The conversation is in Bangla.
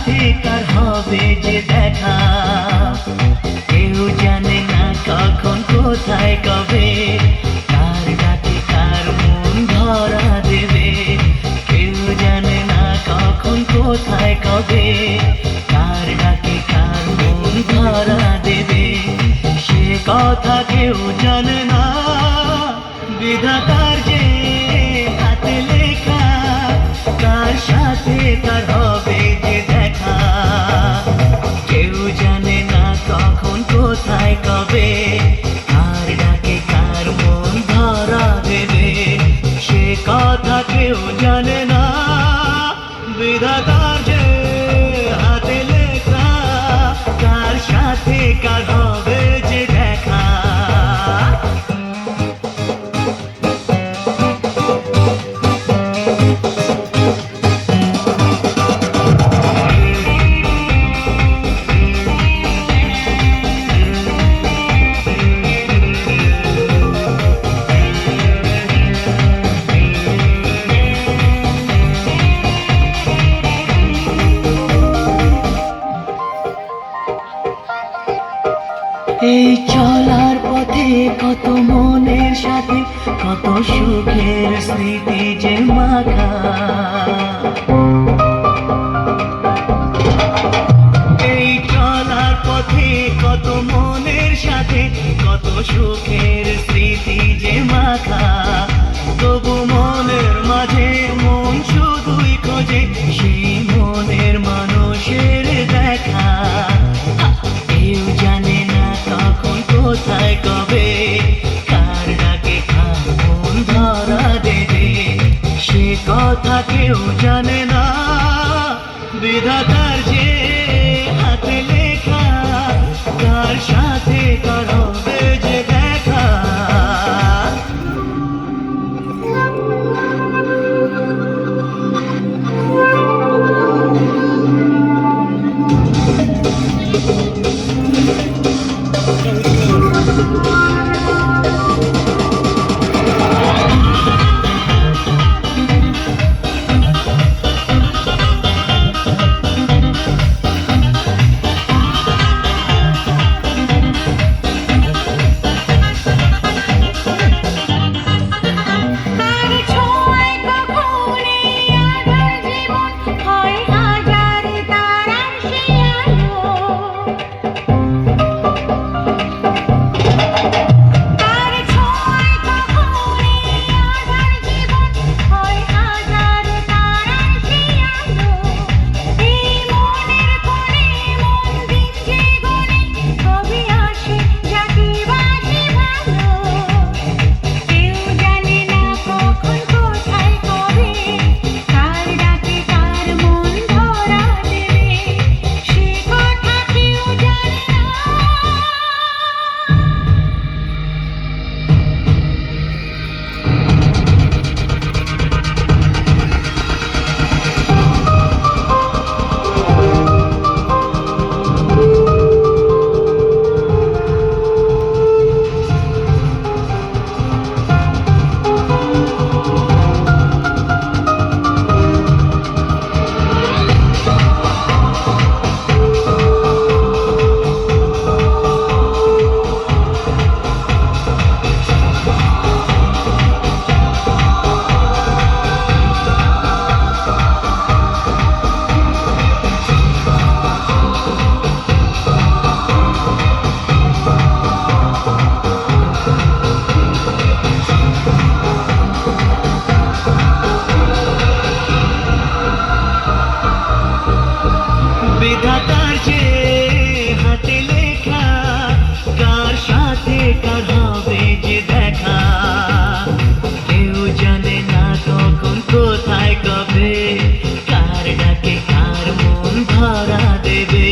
সাথে কার হবে যে দেখা, কেউ জানে না কখন কোথায় কবে, কার ডাকে কার মন ধরা দেবে। কেউ জানে না কখন কোথায় কবে, কার ডাকে কার মন ধরা দেবে। সে কথা কেউ জানে না, বিধাতার যে হাতে লেখা, কার সাথে কার হবে যে দেখা। কেউ জানে না কখন কোথায় কবে, কার ডাকে কার মন ধরা দেবে। সে কথা কেউ জানে না, বিধাতার যে হাতে লেখা, কার সাথে কার হবে যে দেখা। এই চলার পথে কত মনের সাথে কত সুখের স্মৃতি যে মাখা। এই চলার পথে কত মনের সাথে কত সুখের স্মৃতি যে মাখা। তবু মনের মাঝে মন শুধুই খোঁজে সেই মনের মানুষের দেখা। কেউ জানে না কখন কোথায় কবে, কার ডাকে কার মন ধরা দেবে। সে কথা কেউ জানে না, বিধাতার যে হাতে লেখা, কার সাথে কার হবে যে দেখা। বিধাতার যে হাতে লেখা, কার সাথে কার হবে যে দেখা। কেউ জানে না কখন কোথায় কবে, কার ডাকে কার মন ধরা দেবে।